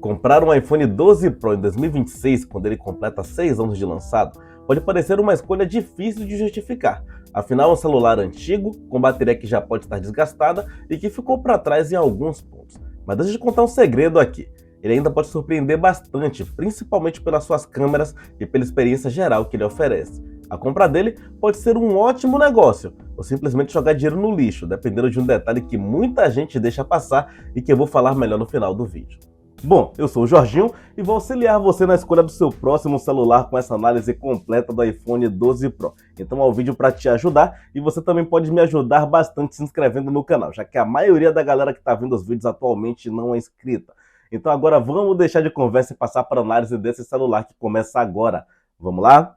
Comprar um iPhone 12 Pro em 2026, quando ele completa 6 anos de lançado, pode parecer uma escolha difícil de justificar. Afinal, é um celular antigo, com bateria que já pode estar desgastada e que ficou para trás em alguns pontos. Mas deixa eu te contar um segredo aqui. Ele ainda pode surpreender bastante, principalmente pelas suas câmeras e pela experiência geral que ele oferece. A compra dele pode ser um ótimo negócio, ou simplesmente jogar dinheiro no lixo, dependendo de um detalhe que muita gente deixa passar e que eu vou falar melhor no final do vídeo. Bom, eu sou o Jorginho e vou auxiliar você na escolha do seu próximo celular com essa análise completa do iPhone 12 Pro. Então é um vídeo para te ajudar e você também pode me ajudar bastante se inscrevendo no canal, já que a maioria da galera que está vendo os vídeos atualmente não é inscrita. Então agora vamos deixar de conversa e passar para a análise desse celular que começa agora. Vamos lá?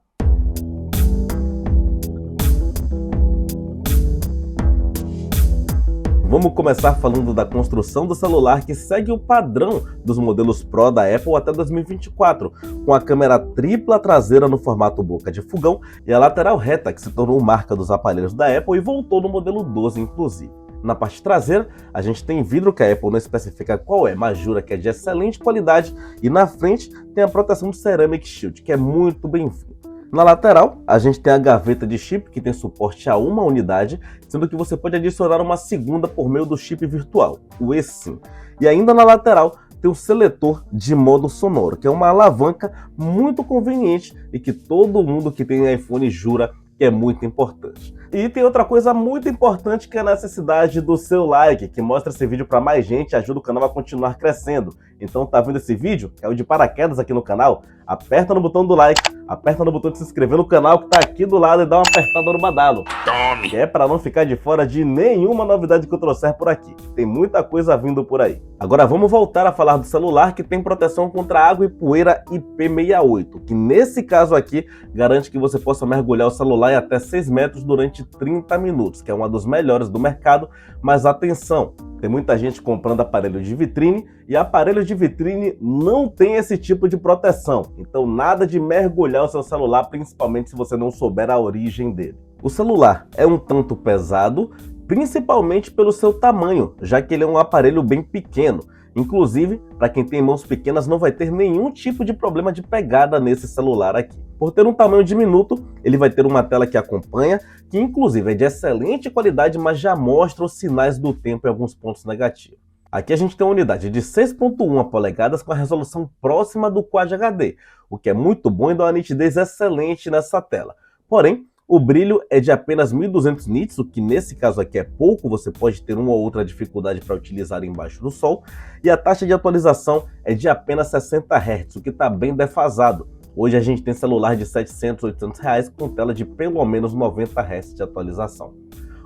Vamos começar falando da construção do celular, que segue o padrão dos modelos Pro da Apple até 2024, com a câmera tripla traseira no formato boca de fogão e a lateral reta, que se tornou marca dos aparelhos da Apple e voltou no modelo 12 inclusive. Na parte traseira, a gente tem vidro que a Apple não especifica qual é, mas jura que é de excelente qualidade, e na frente tem a proteção do Ceramic Shield, que é muito bem-vindo. Na lateral, a gente tem a gaveta de chip, que tem suporte a uma unidade, sendo que você pode adicionar uma segunda por meio do chip virtual, o eSIM. E ainda na lateral, tem o seletor de modo sonoro, que é uma alavanca muito conveniente e que todo mundo que tem iPhone jura que é muito importante. E tem outra coisa muito importante, que é a necessidade do seu like, que mostra esse vídeo para mais gente e ajuda o canal a continuar crescendo. Então tá vendo esse vídeo? Caiu de paraquedas aqui no canal? Aperta no botão do like, aperta no botão de se inscrever no canal que tá aqui do lado e dá uma apertada no badalo. Tome! Que é para não ficar de fora de nenhuma novidade que eu trouxer por aqui. Tem muita coisa vindo por aí. Agora vamos voltar a falar do celular, que tem proteção contra água e poeira IP68, que nesse caso aqui garante que você possa mergulhar o celular em até 6 metros durante 30 minutos, que é uma dos melhores do mercado, mas atenção, tem muita gente comprando aparelho de vitrine e aparelho de vitrine não tem esse tipo de proteção, então nada de mergulhar o seu celular, principalmente se você não souber a origem dele. O celular é um tanto pesado, principalmente pelo seu tamanho, já que ele é um aparelho bem pequeno. Inclusive, para quem tem mãos pequenas, não vai ter nenhum tipo de problema de pegada nesse celular aqui. Por ter um tamanho diminuto, ele vai ter uma tela que acompanha, que inclusive é de excelente qualidade, mas já mostra os sinais do tempo em alguns pontos negativos. Aqui a gente tem uma unidade de 6.1 polegadas com a resolução próxima do Quad HD, o que é muito bom e dá uma nitidez excelente nessa tela. Porém, o brilho é de apenas 1200 nits, o que nesse caso aqui é pouco, você pode ter uma ou outra dificuldade para utilizar embaixo do sol, e a taxa de atualização é de apenas 60 Hz, o que está bem defasado. Hoje a gente tem celular de 700, 800 reais com tela de pelo menos 90 Hz de atualização.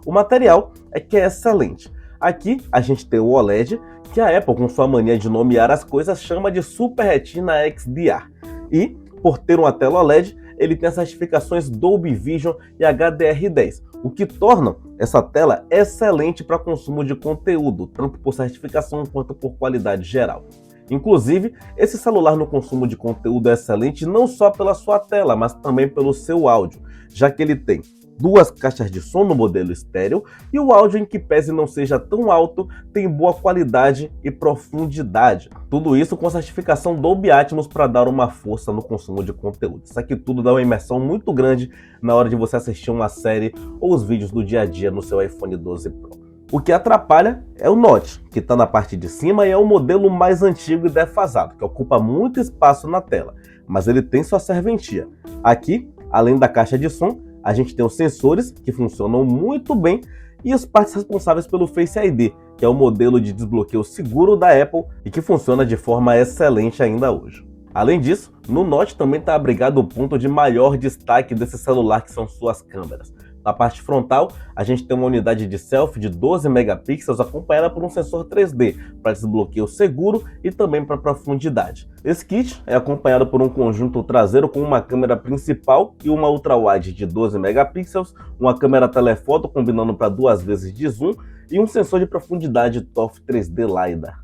O material é que é excelente. Aqui a gente tem o OLED, que a Apple, com sua mania de nomear as coisas, chama de Super Retina XDR. E, por ter uma tela OLED, ele tem as certificações Dolby Vision e HDR10, o que torna essa tela excelente para consumo de conteúdo, tanto por certificação quanto por qualidade geral. Inclusive, esse celular no consumo de conteúdo é excelente não só pela sua tela, mas também pelo seu áudio, já que ele tem duas caixas de som no modelo estéreo e o áudio, em que pese não seja tão alto, tem boa qualidade e profundidade. Tudo isso com certificação Dolby Atmos para dar uma força no consumo de conteúdo. Isso aqui tudo dá uma imersão muito grande na hora de você assistir uma série ou os vídeos do dia a dia no seu iPhone 12 Pro. O que atrapalha é o Note, que está na parte de cima e é o modelo mais antigo e defasado, que ocupa muito espaço na tela, mas ele tem sua serventia. Aqui, além da caixa de som, a gente tem os sensores, que funcionam muito bem, e as partes responsáveis pelo Face ID, que é o modelo de desbloqueio seguro da Apple e que funciona de forma excelente ainda hoje. Além disso, no Note também está abrigado o ponto de maior destaque desse celular, que são suas câmeras. Na parte frontal, a gente tem uma unidade de selfie de 12 megapixels acompanhada por um sensor 3D para desbloqueio seguro e também para profundidade. Esse kit é acompanhado por um conjunto traseiro com uma câmera principal e uma ultra-wide de 12 megapixels, uma câmera telefoto combinando para 2 vezes de zoom e um sensor de profundidade ToF 3D LiDAR.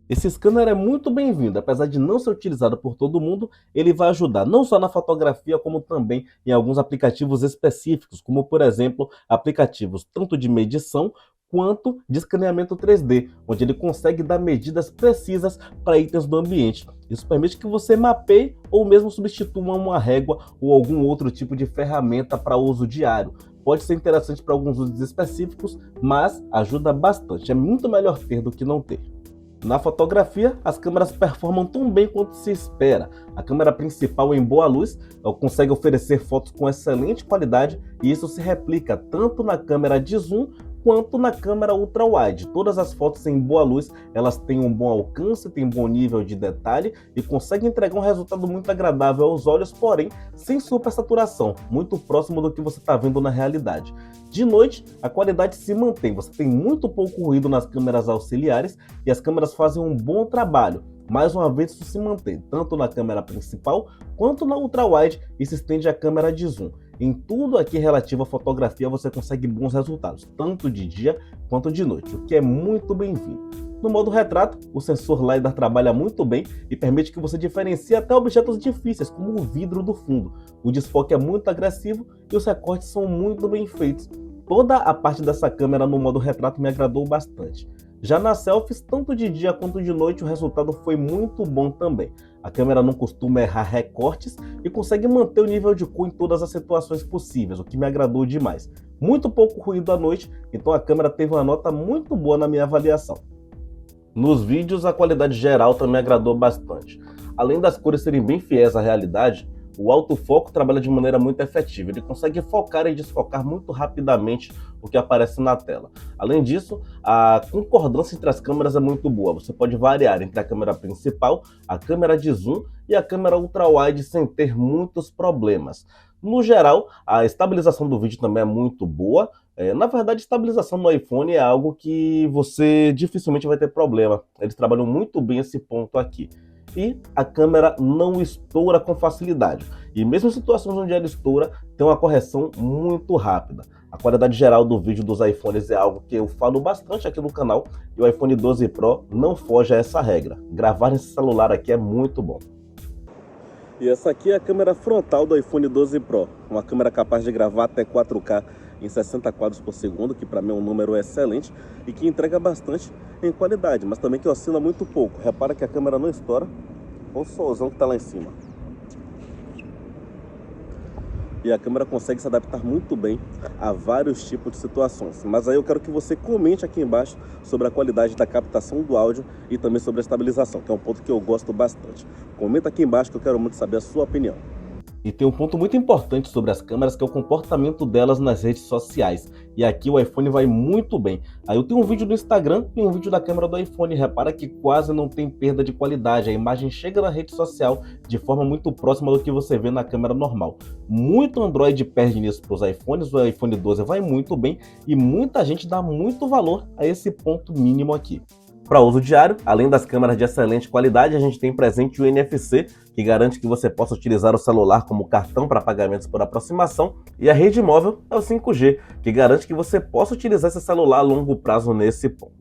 Esse scanner é muito bem-vindo, apesar de não ser utilizado por todo mundo, ele vai ajudar não só na fotografia, como também em alguns aplicativos específicos, como por exemplo, aplicativos tanto de medição quanto de escaneamento 3D, onde ele consegue dar medidas precisas para itens do ambiente. Isso permite que você mapeie ou mesmo substitua uma régua ou algum outro tipo de ferramenta para uso diário. Pode ser interessante para alguns usos específicos, mas ajuda bastante. É muito melhor ter do que não ter. Na fotografia, as câmeras performam tão bem quanto se espera. A câmera principal em boa luz consegue oferecer fotos com excelente qualidade e isso se replica tanto na câmera de zoom quanto na câmera ultra-wide. Todas as fotos em boa luz, elas têm um bom alcance, têm um bom nível de detalhe e conseguem entregar um resultado muito agradável aos olhos, porém sem supersaturação, muito próximo do que você está vendo na realidade. De noite, a qualidade se mantém, você tem muito pouco ruído nas câmeras auxiliares e as câmeras fazem um bom trabalho. Mais uma vez, isso se mantém tanto na câmera principal quanto na ultra-wide e se estende à câmera de zoom. Em tudo aqui relativo à fotografia, você consegue bons resultados, tanto de dia quanto de noite, o que é muito bem-vindo. No modo retrato, o sensor LiDAR trabalha muito bem e permite que você diferencie até objetos difíceis, como o vidro do fundo. O desfoque é muito agressivo e os recortes são muito bem feitos. Toda a parte dessa câmera no modo retrato me agradou bastante. Já nas selfies, tanto de dia quanto de noite, o resultado foi muito bom também. A câmera não costuma errar recortes e consegue manter o nível de cor em todas as situações possíveis, o que me agradou demais. Muito pouco ruído à noite, então a câmera teve uma nota muito boa na minha avaliação. Nos vídeos, a qualidade geral também agradou bastante. Além das cores serem bem fiéis à realidade, o autofoco trabalha de maneira muito efetiva, ele consegue focar e desfocar muito rapidamente o que aparece na tela. Além disso, a concordância entre as câmeras é muito boa, você pode variar entre a câmera principal, a câmera de zoom e a câmera ultra-wide sem ter muitos problemas. No geral, a estabilização do vídeo também é muito boa. Na verdade, estabilização no iPhone é algo que você dificilmente vai ter problema, eles trabalham muito bem esse ponto aqui. E a câmera não estoura com facilidade. E mesmo em situações onde ela estoura, tem uma correção muito rápida. A qualidade geral do vídeo dos iPhones é algo que eu falo bastante aqui no canal e o iPhone 12 Pro não foge a essa regra. Gravar nesse celular aqui é muito bom. E essa aqui é a câmera frontal do iPhone 12 Pro. Uma câmera capaz de gravar até 4K em 60 quadros por segundo, que para mim é um número excelente e que entrega bastante em qualidade, mas também que oscila muito pouco. Repara que a câmera não estoura. Olha o solzão que está lá em cima. E a câmera consegue se adaptar muito bem a vários tipos de situações. Mas aí eu quero que você comente aqui embaixo sobre a qualidade da captação do áudio e também sobre a estabilização, que é um ponto que eu gosto bastante. Comenta aqui embaixo que eu quero muito saber a sua opinião. E tem um ponto muito importante sobre as câmeras, que é o comportamento delas nas redes sociais. E aqui o iPhone vai muito bem. Aí eu tenho um vídeo do Instagram e um vídeo da câmera do iPhone. Repara que quase não tem perda de qualidade. A imagem chega na rede social de forma muito próxima do que você vê na câmera normal. Muito Android perde nisso para os iPhones. O iPhone 12 vai muito bem e muita gente dá muito valor a esse ponto mínimo aqui. Para uso diário, além das câmeras de excelente qualidade, a gente tem presente o NFC, que garante que você possa utilizar o celular como cartão para pagamentos por aproximação, e a rede móvel é o 5G, que garante que você possa utilizar esse celular a longo prazo nesse ponto.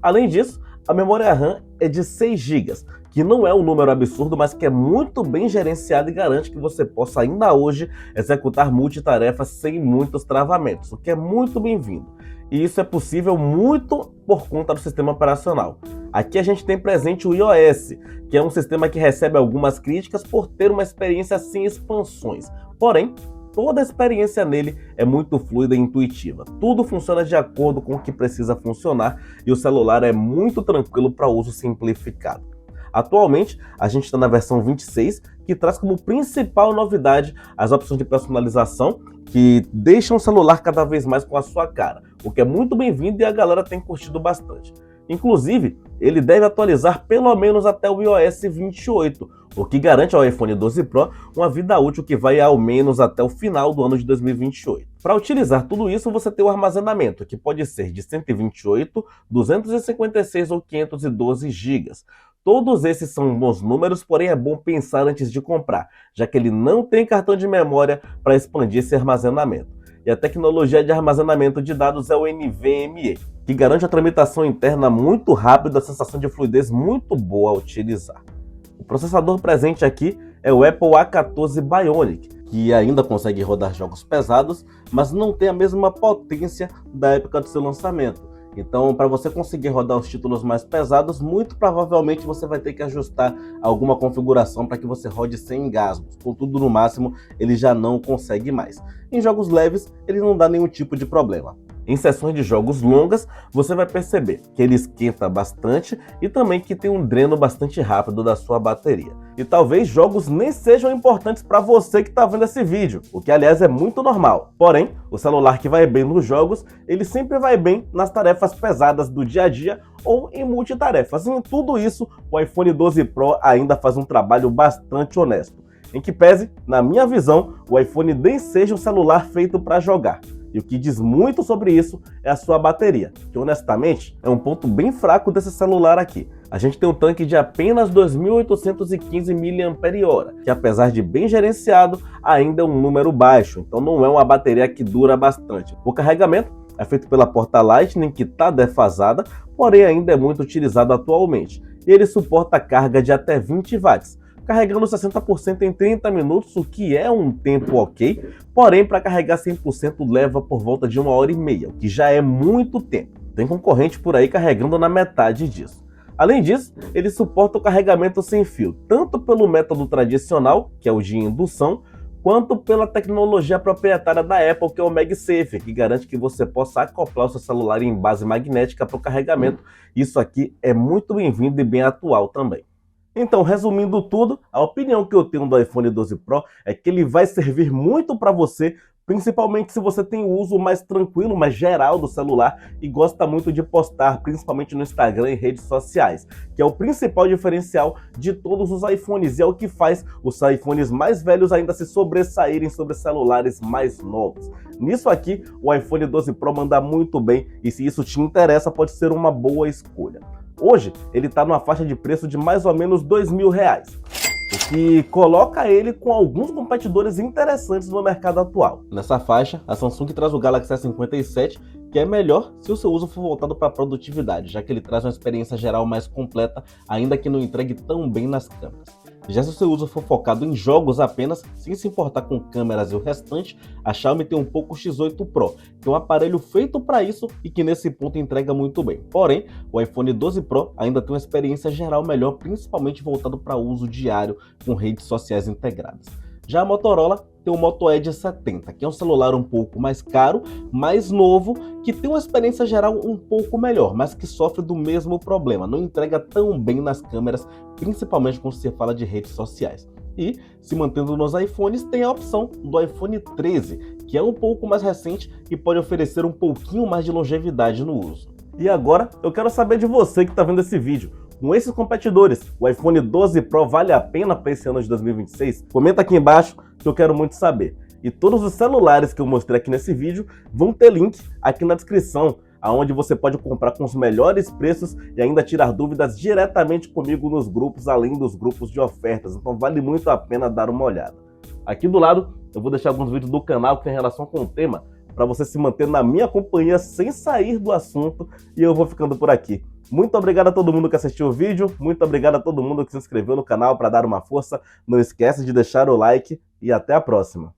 Além disso, a memória RAM é de 6 GB, que não é um número absurdo, mas que é muito bem gerenciado e garante que você possa ainda hoje executar multitarefas sem muitos travamentos, o que é muito bem-vindo. E isso é possível muito por conta do sistema operacional. Aqui a gente tem presente o iOS, que é um sistema que recebe algumas críticas por ter uma experiência sem expansões. Porém, toda a experiência nele é muito fluida e intuitiva. Tudo funciona de acordo com o que precisa funcionar e o celular é muito tranquilo para uso simplificado. Atualmente, a gente está na versão 26, que traz como principal novidade as opções de personalização, que deixam o celular cada vez mais com a sua cara, o que é muito bem-vindo e a galera tem curtido bastante. Inclusive, ele deve atualizar pelo menos até o iOS 28, o que garante ao iPhone 12 Pro uma vida útil que vai ao menos até o final do ano de 2028. Para utilizar tudo isso, você tem o armazenamento, que pode ser de 128, 256 ou 512 GB. Todos esses são bons números, porém é bom pensar antes de comprar, já que ele não tem cartão de memória para expandir esse armazenamento. E a tecnologia de armazenamento de dados é o NVMe, que garante a tramitação interna muito rápida, a sensação de fluidez muito boa a utilizar. O processador presente aqui é o Apple A14 Bionic, que ainda consegue rodar jogos pesados, mas não tem a mesma potência da época do seu lançamento. Então, para você conseguir rodar os títulos mais pesados, muito provavelmente você vai ter que ajustar alguma configuração para que você rode sem engasgos. Contudo, no máximo, ele já não consegue mais. Em jogos leves, ele não dá nenhum tipo de problema. Em sessões de jogos longas, você vai perceber que ele esquenta bastante e também que tem um dreno bastante rápido da sua bateria. E talvez jogos nem sejam importantes para você que está vendo esse vídeo, o que aliás é muito normal. Porém, o celular que vai bem nos jogos, ele sempre vai bem nas tarefas pesadas do dia a dia ou em multitarefas. E em tudo isso, o iPhone 12 Pro ainda faz um trabalho bastante honesto. Em que pese, na minha visão, o iPhone nem seja um celular feito para jogar. E o que diz muito sobre isso é a sua bateria, que honestamente é um ponto bem fraco desse celular aqui. A gente tem um tanque de apenas 2.815 mAh, que apesar de bem gerenciado, ainda é um número baixo, então não é uma bateria que dura bastante. O carregamento é feito pela porta Lightning, que está defasada, porém ainda é muito utilizado atualmente. E ele suporta carga de até 20 watts. Carregando 60% em 30 minutos, o que é um tempo ok, porém para carregar 100% leva por volta de 1h30, o que já é muito tempo. Tem concorrente por aí carregando na metade disso. Além disso, ele suporta o carregamento sem fio, tanto pelo método tradicional, que é o de indução, quanto pela tecnologia proprietária da Apple, que é o MagSafe, que garante que você possa acoplar o seu celular em base magnética para o carregamento. Isso aqui é muito bem-vindo e bem atual também. Então, resumindo tudo, a opinião que eu tenho do iPhone 12 Pro é que ele vai servir muito para você, principalmente se você tem o uso mais tranquilo, mais geral do celular e gosta muito de postar, principalmente no Instagram e redes sociais, que é o principal diferencial de todos os iPhones e é o que faz os iPhones mais velhos ainda se sobressaírem sobre celulares mais novos. Nisso aqui, o iPhone 12 Pro manda muito bem e se isso te interessa, pode ser uma boa escolha. Hoje, ele está numa faixa de preço de mais ou menos R$2.000, o que coloca ele com alguns competidores interessantes no mercado atual. Nessa faixa, a Samsung traz o Galaxy S57, que é melhor se o seu uso for voltado para a produtividade, já que ele traz uma experiência geral mais completa, ainda que não entregue tão bem nas câmeras. Já se o seu uso for focado em jogos apenas, sem se importar com câmeras e o restante, a Xiaomi tem um Poco X8 Pro, que é um aparelho feito para isso e que nesse ponto entrega muito bem. Porém, o iPhone 12 Pro ainda tem uma experiência geral melhor, principalmente voltado para uso diário com redes sociais integradas. Já a Motorola tem o Moto Edge 70, que é um celular um pouco mais caro, mais novo, que tem uma experiência geral um pouco melhor, mas que sofre do mesmo problema, não entrega tão bem nas câmeras, principalmente quando se fala de redes sociais. E, se mantendo nos iPhones, tem a opção do iPhone 13, que é um pouco mais recente e pode oferecer um pouquinho mais de longevidade no uso. E agora, eu quero saber de você que está vendo esse vídeo. Com esses competidores, o iPhone 12 Pro vale a pena para esse ano de 2026? Comenta aqui embaixo que eu quero muito saber. E todos os celulares que eu mostrei aqui nesse vídeo vão ter link aqui na descrição, onde você pode comprar com os melhores preços e ainda tirar dúvidas diretamente comigo nos grupos, além dos grupos de ofertas. Então vale muito a pena dar uma olhada. Aqui do lado eu vou deixar alguns vídeos do canal que tem relação com o tema, para você se manter na minha companhia sem sair do assunto, e eu vou ficando por aqui. Muito obrigado a todo mundo que assistiu o vídeo, muito obrigado a todo mundo que se inscreveu no canal para dar uma força. Não esquece de deixar o like e até a próxima.